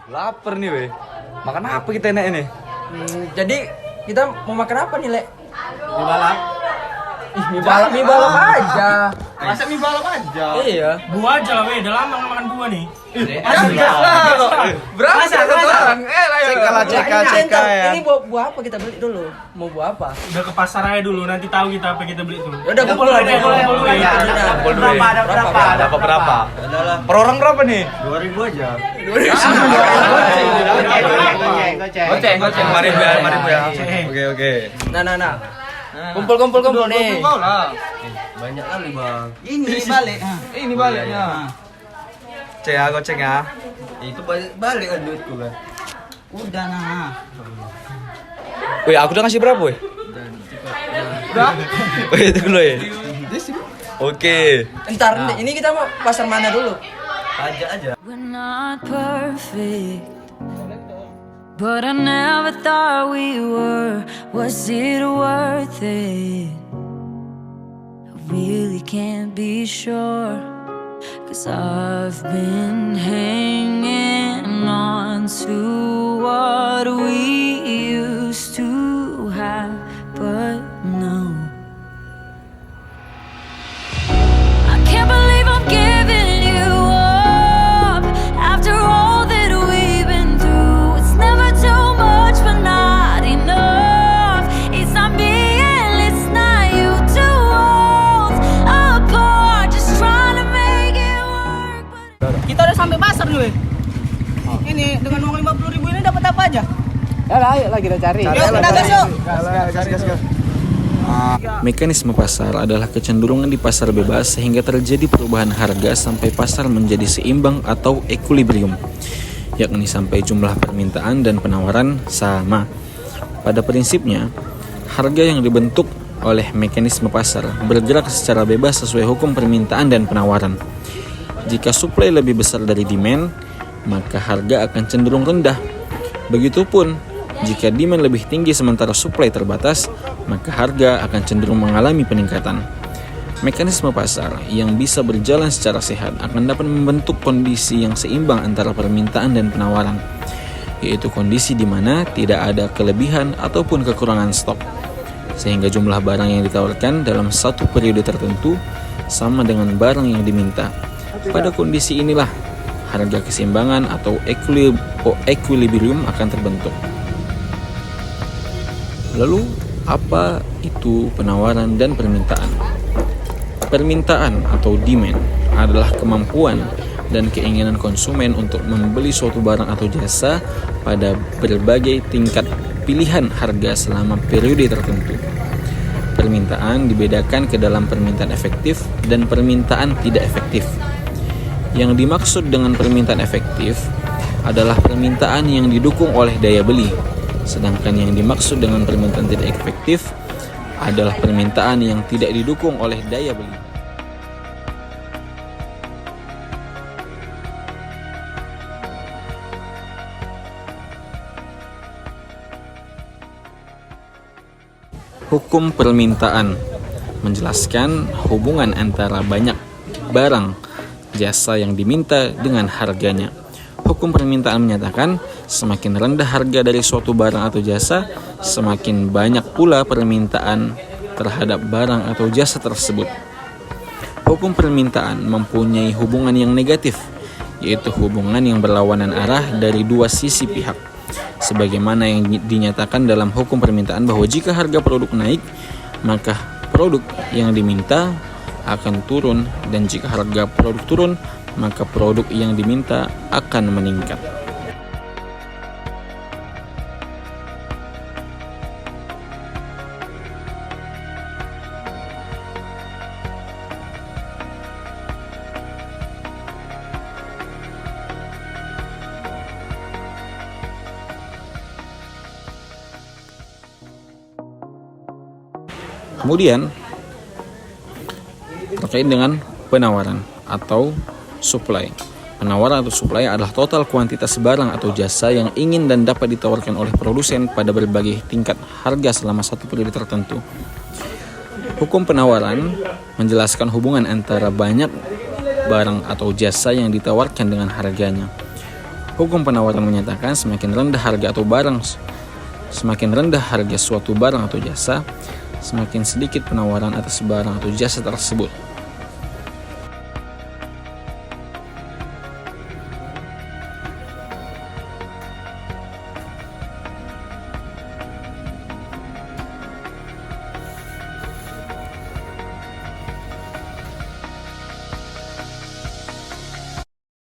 Lapar nih weh. Makan apa kita enak ini? Jadi kita mau makan apa nih, Lek? Mie balap. Mie balap aja. Masa mie balap aja? Iya. Buah aja lah, weh. Udah lama nggak makan buah nih. Berapa satu orang? Cek ya. Ini buah apa kita beli dulu? Mau buah apa? Udah ke pasar aja dulu, nanti tahu kita apa kita beli tuh. Ya udah kumpul aja. Kumpul duit. Dapat berapa? Per orang berapa nih? 2000 aja. Goceng. Mari Bu ya. Oke. Nah. Kumpul nih. Banyak kali, Bang. Ini balik. Ini baliknya. Cek ya, goceng ya. Itu balik kan duitku kan. Udah nah. Wih, aku udah ngasih berapa, weh? Udah. Wih, itu dulu ya. Oke. Ntar ini kita mau pasar mana dulu? Aja. We're not perfect, but I never thought we were. Was it worth it? I really can't be sure, 'cause I've been hanging on to what we used to have, but no, I can't believe I'm giving you up after all that we've been through. It's never too much, but not enough. It's not me and it's not you, two worlds apart, just trying to make it work. Kita udah sampai pasar nih, weh. Ini dengan uang 50.000 ini dapat apa aja? Ya lah, ayo lah kita cari. Yuk, kita gas yuk. Gas. Mekanisme pasar adalah kecenderungan di pasar bebas sehingga terjadi perubahan harga sampai pasar menjadi seimbang atau equilibrium, yakni sampai jumlah permintaan dan penawaran sama. Pada prinsipnya, harga yang dibentuk oleh mekanisme pasar bergerak secara bebas sesuai hukum permintaan dan penawaran. Jika supply lebih besar dari demand, maka harga akan cenderung rendah. Begitupun, jika demand lebih tinggi sementara supply terbatas, maka harga akan cenderung mengalami peningkatan. Mekanisme pasar yang bisa berjalan secara sehat akan dapat membentuk kondisi yang seimbang antara permintaan dan penawaran, yaitu kondisi di mana tidak ada kelebihan ataupun kekurangan stok, sehingga jumlah barang yang ditawarkan dalam satu periode tertentu sama dengan barang yang diminta. Pada kondisi inilah harga keseimbangan atau equilibrium akan terbentuk. Lalu, apa itu penawaran dan permintaan? Permintaan atau demand adalah kemampuan dan keinginan konsumen untuk membeli suatu barang atau jasa pada berbagai tingkat pilihan harga selama periode tertentu. Permintaan dibedakan ke dalam permintaan efektif dan permintaan tidak efektif. Yang dimaksud dengan permintaan efektif adalah permintaan yang didukung oleh daya beli, sedangkan yang dimaksud dengan permintaan tidak efektif adalah permintaan yang tidak didukung oleh daya beli. Hukum permintaan menjelaskan hubungan antara banyak barang jasa yang diminta dengan harganya. Hukum permintaan menyatakan semakin rendah harga dari suatu barang atau jasa, semakin banyak pula permintaan terhadap barang atau jasa tersebut. Hukum permintaan mempunyai hubungan yang negatif, yaitu hubungan yang berlawanan arah dari dua sisi pihak. Sebagaimana yang dinyatakan dalam hukum permintaan bahwa jika harga produk naik, maka produk yang diminta akan turun, dan jika harga produk turun, maka produk yang diminta akan meningkat. Kemudian terkait dengan penawaran atau supply. Penawaran atau supply adalah total kuantitas barang atau jasa yang ingin dan dapat ditawarkan oleh produsen pada berbagai tingkat harga selama satu periode tertentu. Hukum penawaran menjelaskan hubungan antara banyak barang atau jasa yang ditawarkan dengan harganya. Hukum penawaran menyatakan semakin rendah harga suatu barang atau jasa, semakin sedikit penawaran atas barang atau jasa tersebut.